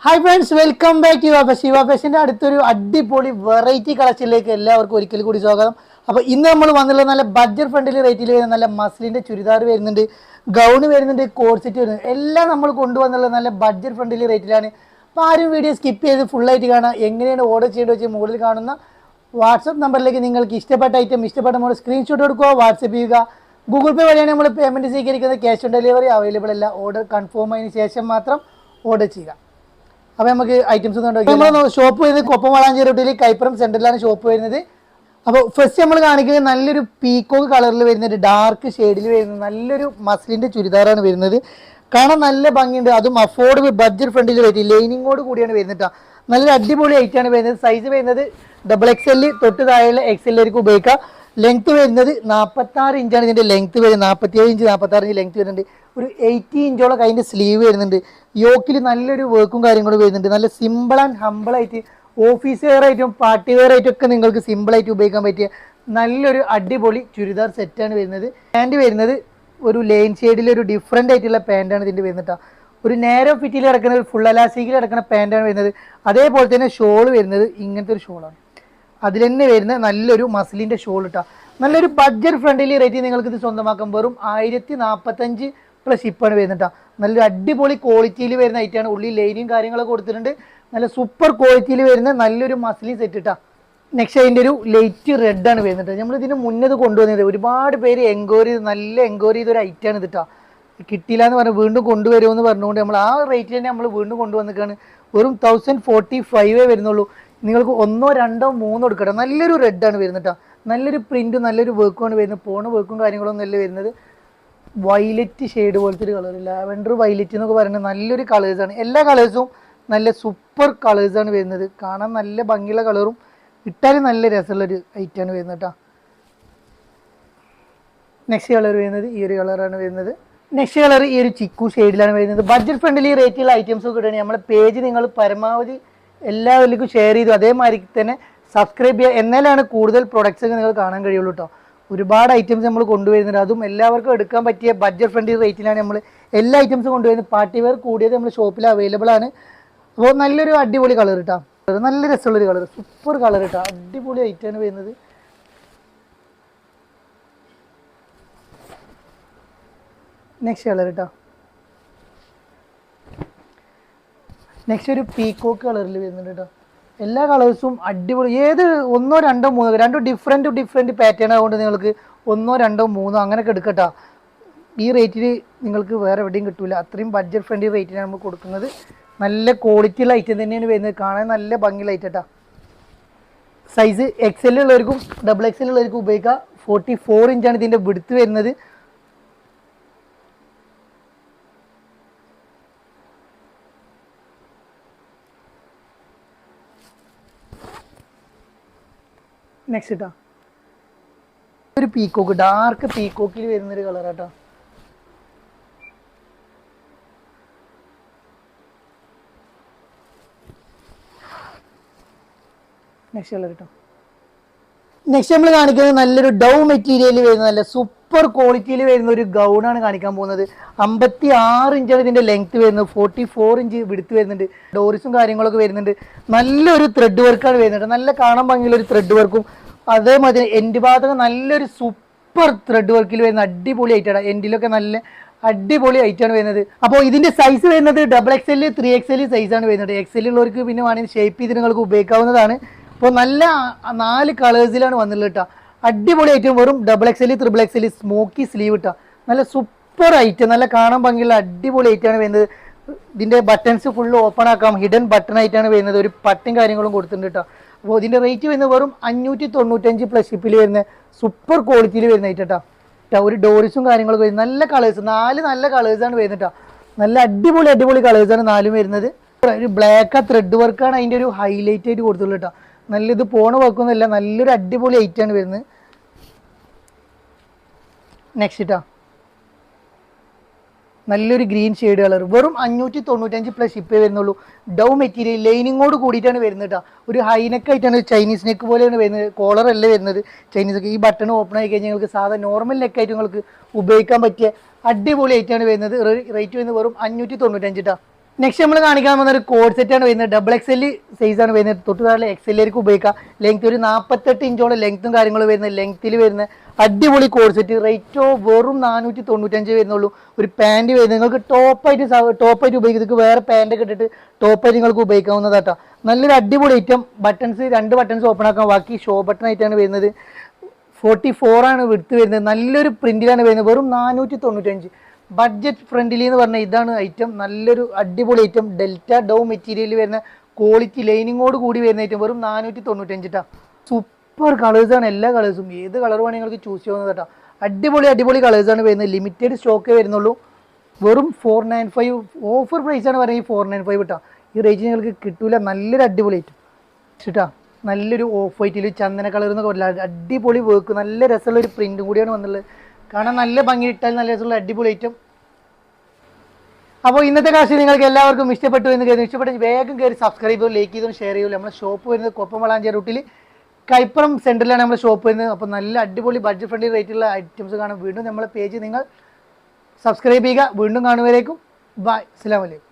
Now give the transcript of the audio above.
Hi friends, welcome back to Shiva ഫാഷൻ്റെ അടുത്തൊരു അടിപൊളി വെറൈറ്റി കളക്ഷനിലേക്ക് എല്ലാവർക്കും ഒരിക്കൽ കൂടി സ്വാഗതം. അപ്പോൾ ഇന്ന് നമ്മൾ വന്നുള്ള നല്ല ബഡ്ജറ്റ് ഫ്രണ്ടിൽ റേറ്റിൽ വരുന്ന നല്ല മസ്ലിൻ്റെ ചുരിദാർ വരുന്നുണ്ട്, ഗൗണ് വരുന്നുണ്ട്, കോഡ് സെറ്റ് വരുന്നുണ്ട്. എല്ലാം നമ്മൾ കൊണ്ടുവന്നുള്ള നല്ല ബഡ്ജറ്റ് ഫ്രണ്ടിൽ റേറ്റിലാണ്. അപ്പോൾ ആരും വീഡിയോ സ്കിപ്പ് ചെയ്ത് ഫുള്ളായിട്ട് കാണാം. എങ്ങനെയാണ് ഓർഡർ ചെയ്യേണ്ടത് വെച്ചാൽ മുകളിൽ കാണുന്ന വാട്സപ്പ് നമ്പറിലേക്ക് നിങ്ങൾക്ക് ഇഷ്ടപ്പെട്ട ഐറ്റം ഇഷ്ടപ്പെട്ട നമ്മൾ സ്ക്രീൻഷോട്ട് എടുക്കുക, വാട്സപ്പ് ചെയ്യുക. ഗൂഗിൾ പേ വഴിയാണ് നമ്മൾ പേയ്മെൻറ്റ് സ്വീകരിക്കുന്നത്. ക്യാഷ് ഓൺ ഡെലിവറി അവൈലബിൾ അല്ല. ഓർഡർ കൺഫേം ആയതിനു ശേഷം മാത്രം ഓർഡർ ചെയ്യുക. അപ്പോൾ നമുക്ക് ഐറ്റംസ് നമ്മൾ ഷോപ്പ് വരുന്നത് കൊപ്പംവളാഞ്ചേരി റൂട്ടിൽ കൈപ്പുറം സെൻറ്ററിലാണ് ഷോപ്പ് വരുന്നത്. അപ്പോൾ ഫസ്റ്റ് നമ്മൾ കാണിക്കുന്നത് നല്ലൊരു പീക്കോക്ക് കളറിൽ വരുന്നത്, ഡാർക്ക് ഷെയ്ഡിൽ വരുന്നത് നല്ലൊരു മസ്ലിൻ്റെ ചുരിദാറാണ് വരുന്നത്. കാണാൻ നല്ല ഭംഗിയുണ്ട്, അതും അഫോർഡബിൾ ബഡ്ജറ്റ് ഫ്രണ്ടിൽ വരുന്നത്, ലൈനിങ്ങോട് കൂടിയാണ് വരുന്നത്. നല്ലൊരു അടിപൊളി ഐറ്റാണ് വരുന്നത്. സൈസ് വരുന്നത് XXL തൊട്ട് താഴെയുള്ള XL ആയിരിക്കും ഉപയോഗിക്കുക. ലെങ്ത്ത് വരുന്നത് 46 ഇഞ്ചാണ് ഇതിൻ്റെ ലെങ്ത്ത് വരുന്നത്. 47 ഇഞ്ച് 46 ഇഞ്ച് ലെങ്ത്ത് വരുന്നുണ്ട്. ഒരു 80 ഇഞ്ചോളം അതിൻ്റെ സ്ലീവ് വരുന്നുണ്ട്. യോക്കിൽ നല്ലൊരു വർക്കും കാര്യങ്ങളും വരുന്നുണ്ട്. നല്ല സിമ്പിൾ ആൻഡ് ഹമ്പിളായിട്ട് ഓഫീസ് വെയർ ആയിട്ടും പാർട്ടി വെയർ ആയിട്ടും ഒക്കെ നിങ്ങൾക്ക് സിമ്പിളായിട്ട് ഉപയോഗിക്കാൻ പറ്റിയ നല്ലൊരു അടിപൊളി ചുരിദാർ സെറ്റാണ് വരുന്നത്. പാൻറ്റ് വരുന്നത് ഒരു ലൈൻ ഷെയ്ഡിൽ ഒരു ഡിഫറെൻ്റ് ആയിട്ടുള്ള പാൻറ്റാണ് ഇതിൻ്റെ വരുന്നത്. ഒരു നേരോ ഫിറ്റിൽ കിടക്കുന്ന ഒരു ഫുൾ അലാസ്റ്റിക്കിൽ കിടക്കുന്ന പാൻറ്റാണ് വരുന്നത്. അതേപോലെ തന്നെ ഷോൾ വരുന്നത് ഇങ്ങനത്തെ ഒരു ഷോളാണ്. അതിൽ തന്നെ വരുന്ന നല്ലൊരു മസ്ലിൻ്റെ ഷോൾ ഇട്ടാ നല്ലൊരു ബഡ്ജറ്റ് ഫ്രണ്ട്ലി റേറ്റ് നിങ്ങൾക്ക് ഇത് സ്വന്തമാക്കാൻ വെറും 1045 പ്ലസ് ഷിപ്പാണ് വരുന്നത്. നല്ലൊരു അടിപൊളി ക്വാളിറ്റിയിൽ വരുന്ന ഐറ്റാണ്. ഉള്ളിൽ ലൈനിയും കാര്യങ്ങളൊക്കെ കൊടുത്തിട്ടുണ്ട്. നല്ല സൂപ്പർ ക്വാളിറ്റിയിൽ വരുന്ന നല്ലൊരു മസ്ലിൻ സെറ്റ് ഇട്ടാ. നെക്സ്റ്റ് അതിൻ്റെ ഒരു ലൈറ്റ് റെഡാണ് വരുന്നത്. നമ്മൾ ഇതിന് മുന്നേ കൊണ്ടുവന്നത് ഒരുപാട് പേര് എൻക്വയറി നല്ല എൻക്വയറി ചെയ്തൊരു ഐറ്റാണ് ഇതിട്ടാ. കിട്ടിയില്ല എന്ന് പറഞ്ഞാൽ വീണ്ടും കൊണ്ടുവരുമെന്ന് പറഞ്ഞുകൊണ്ട് നമ്മൾ ആ റേറ്റിൽ തന്നെ നമ്മൾ വീണ്ടും കൊണ്ടുവന്നിട്ടാണ്. വെറും 1045 വരുന്നുള്ളൂ. നിങ്ങൾക്ക് 1, 2, 3 എടുക്കട്ടെ. നല്ലൊരു റെഡാണ് വരുന്നത് കേട്ടോ. നല്ലൊരു പ്രിൻറ്റും നല്ലൊരു വർക്കുമാണ് വരുന്നത്. പോണ വർക്കും കാര്യങ്ങളൊന്നും അല്ല വരുന്നത്. വയലറ്റ് ഷെയ്ഡ് പോലത്തെ ഒരു കളർ, ലാവൻഡർ വയലറ്റ് എന്നൊക്കെ പറയുന്നത് നല്ലൊരു കളേഴ്സാണ്. എല്ലാ കളേഴ്സും നല്ല സൂപ്പർ കളേഴ്സാണ് വരുന്നത്. കാണാൻ നല്ല ഭംഗിയുള്ള കളറും ഇട്ടാലും നല്ല രസമുള്ളൊരു ഐറ്റാണ് വരുന്നത് കേട്ടോ. നെക്സ്റ്റ് കളർ വരുന്നത് ഈ ഒരു കളറാണ് വരുന്നത്. നെക്സ്റ്റ് കളർ ഈ ഒരു ചിക്കു ഷെയ്ഡിലാണ് വരുന്നത്. ബഡ്ജറ്റ് ഫ്രണ്ട്ലി റേറ്റുള്ള ഐറ്റംസ് ഒക്കെ ഇടുകയാണെങ്കിൽ നമ്മുടെ പേജ് നിങ്ങൾ പരമാവധി എല്ലാവരിലേക്കും ഷെയർ ചെയ്തു അതേമാതിരി തന്നെ സബ്സ്ക്രൈബ് ചെയ്യുക. എന്നാലാണ് കൂടുതൽ പ്രൊഡക്ട്സ് ഒക്കെ നിങ്ങൾ കാണാൻ കഴിയുള്ളൂ കേട്ടോ. ഒരുപാട് ഐറ്റംസ് നമ്മൾ കൊണ്ടുവരുന്നുണ്ട്. അതും എല്ലാവർക്കും എടുക്കാൻ പറ്റിയ ബഡ്ജറ്റ് ഫ്രണ്ട്ലി റേറ്റിലാണ് നമ്മൾ എല്ലാ ഐറ്റംസും കൊണ്ടുവരുന്നത്. പാർട്ടി വെയർ കൂടിയത് നമ്മൾ ഷോപ്പിൽ അവൈലബിൾ ആണ്. അപ്പോൾ നല്ലൊരു അടിപൊളി കളർ കേട്ടോ. നല്ല രസമുള്ളൊരു കളർ, സൂപ്പർ കളർ കേട്ടോ. അടിപൊളി ഐറ്റമാണ് വരുന്നത്. നെക്സ്റ്റ് കളർ കേട്ടോ. നെക്സ്റ്റ് ഒരു പീക്കോക്ക് കളറിൽ വരുന്നുണ്ട് കേട്ടോ. എല്ലാ കളേഴ്സും അടിപൊളി. ഏത് 1, 2, 3 രണ്ടും ഡിഫറെൻറ്റ് പാറ്റേൺ ആയതുകൊണ്ട് നിങ്ങൾക്ക് 1, 2, 3 അങ്ങനെയൊക്കെ എടുക്കട്ടോ. ഈ റേറ്റിൽ നിങ്ങൾക്ക് വേറെ എവിടെയും കിട്ടില്ല. അത്രയും ബഡ്ജറ്റ് ഫ്രണ്ട്ലി റേറ്റിനാണ് നമ്മൾ കൊടുക്കുന്നത്. നല്ല ക്വാളിറ്റിയുള്ള ഐറ്റം തന്നെയാണ് വരുന്നത്. കാണാൻ നല്ല ഭംഗിയുള്ള ഐറ്റം കേട്ടോ. സൈസ് XL ഉള്ളവർക്കും XXL ഉള്ളവർക്കും ഉപയോഗിക്കാം. 44 ഇഞ്ചാണ് ഇതിൻ്റെ വിഡ്ത്ത് വരുന്നത്. നെക്സ്റ്റ് കേട്ടോ ഒരു പീക്കോക്ക്, ഡാർക്ക് പീക്കോക്കിൽ വരുന്നൊരു കളർ കേട്ടോ. നെക്സ്റ്റ് കളർ കേട്ടോ. നെക്സ്റ്റ് നമ്മൾ കാണിക്കുന്നത് നല്ലൊരു ഡൗ മെറ്റീരിയൽ വരുന്ന നല്ല സൂപ്പർ ക്വാളിറ്റിയിൽ വരുന്ന ഒരു ഗൗണാണ് കാണിക്കാൻ പോകുന്നത്. 56 ഇഞ്ചാണ് ഇതിൻ്റെ ലെങ്ത്ത് വരുന്നത്. 44 ഇഞ്ച് വിടുത്ത് വരുന്നുണ്ട്. ഡോറിസും കാര്യങ്ങളൊക്കെ വരുന്നുണ്ട്. നല്ലൊരു ത്രെഡ് വർക്കാണ് വരുന്നത്. നല്ല കാണാൻ ഭംഗിയുള്ള ഒരു ത്രെഡ് വർക്കും അതേമാതിരി എൻഡ് ഭാഗത്തൊക്കെ നല്ലൊരു സൂപ്പർ ത്രെഡ് വർക്കിൽ വരുന്ന അടിപൊളി ഐറ്റാണ്. എൻഡിലൊക്കെ നല്ല അടിപൊളി ഐറ്റാണ് വരുന്നത്. അപ്പോൾ ഇതിൻ്റെ സൈസ് വരുന്നത് XXL 3XL സൈസാണ് വരുന്നത്. XL ഉള്ളവർക്ക് പിന്നെ വേണമെങ്കിൽ ഷേപ്പ് ചെയ്ത് നിങ്ങൾക്ക് ഉപയോഗിക്കാവുന്നതാണ്. അപ്പോൾ നല്ല 4 കളേഴ്സിലാണ് വന്നുള്ളത് കേട്ടോ. അടിപൊളി ഐറ്റം. വെറും XXL 3XL സ്മോക്കി സ്ലീവ് ഇട്ടാ. നല്ല സൂപ്പർ ഐറ്റം, നല്ല കാണാൻ ഭംഗിയുള്ള അടിപൊളി ഐറ്റാണ് വരുന്നത്. ഇതിൻ്റെ ബട്ടൺസ് ഫുള്ള് ഓപ്പൺ ആക്കാം. ഹിഡൻ ബട്ടൺ ആയിട്ടാണ് വരുന്നത്. ഒരു പട്ടും കാര്യങ്ങളും കൊടുത്തിട്ടുണ്ട് കേട്ടോ. അപ്പോൾ ഇതിൻ്റെ റേറ്റ് വരുന്നത് വെറും 595 പ്ലസ് ഷിപ്പിൽ വരുന്ന സൂപ്പർ ക്വാളിറ്റിയിൽ വരുന്ന ഐറ്റം കേട്ടോ. ഒരു ഡോറിസും കാര്യങ്ങളൊക്കെ വരുന്നത്. നല്ല കളേഴ്സ്, 4 നല്ല കളേഴ്സാണ് വരുന്നത് കേട്ടോ. നല്ല അടിപൊളി കളേഴ്സാണ് 4 വരുന്നത്. ഒരു ബ്ലാക്ക് ത്രെഡ് വർക്കാണ് അതിൻ്റെ ഒരു ഹൈലൈറ്റ് ആയിട്ട് കൊടുത്തുള്ളൂ കേട്ടോ. നല്ലത് പോണ വർക്കൊന്നുമില്ല. നല്ലൊരു അടിപൊളി ഐറ്റാണ് വരുന്നത്. നെക്സ്റ്റ് കേട്ടോ നല്ലൊരു ഗ്രീൻ ഷെയ്ഡ് കളർ. വെറും 595 പ്ലസ് ഷിപ്പേ വരുന്നുള്ളൂ. ഡൗ മെറ്റീരിയൽ ലൈനിങ്ങോട് കൂടിയിട്ടാണ് വരുന്നത് കേട്ടോ. ഒരു ഹൈനെക്ക് ആയിട്ടാണ്, ചൈനീസ് നെക്ക് പോലെയാണ് വരുന്നത്. കോളർ അല്ല വരുന്നത് ചൈനീസ് നെക്ക്. ഈ ബട്ടൺ ഓപ്പൺ ആയി കഴിഞ്ഞാൽ നിങ്ങൾക്ക് സാധാ നോർമൽ നെക്കായിട്ട് നിങ്ങൾക്ക് ഉപയോഗിക്കാൻ പറ്റിയ അടിപൊളി ആയിട്ടാണ് വരുന്നത്. റേറ്റ് വരുന്നത് വെറും 595 കേട്ടോ. നെക്സ്റ്റ് നമ്മൾ കാണിക്കാൻ വന്ന ഒരു കോഡ് സെറ്റ് ആണ് വരുന്നത്. ഡബിൾ എക്സ് സൈസ് ആണ് വരുന്നത്. തൊട്ടുതാഴെ എക്സ് ഉപയോഗിക്കാം. ലെങ്ത് ഒരു 48 ഇഞ്ചോളം ലെങ്ത്തും കാര്യങ്ങളും വരുന്നത്. ലെങ്ത്തിൽ വരുന്ന അടിപൊളി കോഡ് സെറ്റ്. റേറ്റോ വെറും 495 വരുന്നുള്ളൂ. ഒരു പാൻറ് വരുന്നത് നിങ്ങൾക്ക് ടോപ്പായിട്ട് ഉപയോഗിക്കുന്നത്. വേറെ പാൻറ് ഒക്കെ ഇട്ടിട്ട് ടോപ്പായിട്ട് നിങ്ങൾക്ക് ഉപയോഗിക്കാവുന്നതാട്ടോ. നല്ലൊരു അടിപൊളി ഐറ്റം. ബട്ടൺസ് 2 ബട്ടൺസ് ഓപ്പൺ ആക്കാൻ, ബാക്കി ഷോ ബട്ടൺ ആയിട്ടാണ് വരുന്നത്. 44 ആണ് വിടുത്ത് വരുന്നത്. നല്ലൊരു പ്രിന്റിലാണ് വരുന്നത്. വെറും 495. ബഡ്ജറ്റ് ഫ്രണ്ട്ലി എന്ന് പറഞ്ഞാൽ ഇതാണ് ഐറ്റം. നല്ലൊരു അടിപൊളി ഐറ്റം. ഡെൽറ്റ ഡൗ മെറ്റീരിയൽ വരുന്ന ക്വാളിറ്റി ലൈനിങ്ങോട് കൂടി വരുന്ന ഐറ്റം. വെറും 495 സൂപ്പർ കളേഴ്സാണ്. എല്ലാ കളേഴ്സും ഏത് കളർ വേണമെങ്കിൽ നിങ്ങൾക്ക് ചൂസ് ചെയ്യാവുന്നത് കേട്ടോ. അടിപൊളി കളേഴ്സാണ് വരുന്നത്. ലിമിറ്റഡ് സ്റ്റോക്കേ വരുന്നുള്ളൂ. വെറും 495 ഓഫർ പ്രൈസാണ് പറയുന്നത്. 495 കേട്ടോ. ഈ റേറ്റ് നിങ്ങൾക്ക് കിട്ടൂല. നല്ലൊരു അടിപൊളി ഐറ്റം കേട്ടോ. നല്ലൊരു ഓഫ് വൈറ്റിൽ ചന്ദന കളർ എന്നൊക്കെ പറഞ്ഞാൽ അടിപൊളി വർക്ക്. നല്ല രസമുള്ള ഒരു പ്രിന്റും കൂടിയാണ് വന്നുള്ളത്. കാണാൻ നല്ല ഭംഗി, ഇട്ടാൽ നല്ല രസമുള്ള അടിപൊളി ഐറ്റം. അപ്പോൾ ഇന്നത്തെ കാശ് നിങ്ങൾക്ക് എല്ലാവർക്കും ഇഷ്ടപ്പെട്ടു എന്ന് കരുതുന്നു. ഇഷ്ടപ്പെട്ടെങ്കിൽ വേഗം കയറി സബ്സ്ക്രൈബ് ചെയ്യും, ലൈക്ക് ചെയ്തും ഷെയർ ചെയ്യും. നമ്മുടെ ഷോപ്പ് വരുന്നത് കൊപ്പം റൂട്ടിൽ കൈപ്പുറം സെൻറ്ററിലാണ് നമ്മുടെ ഷോപ്പ് വരുന്നത്. അപ്പോൾ നല്ല അടിപൊളി ബഡ്ജറ്റ് ഫ്രണ്ട്ലി റേറ്റുള്ള ഐറ്റംസ് കാണാം. വീണ്ടും നമ്മളെ പേജ് നിങ്ങൾ സബ്സ്ക്രൈബ് ചെയ്യുക. വീണ്ടും കാണുവരേക്കും ബൈ. അസ്സലാമു അലൈക്കും.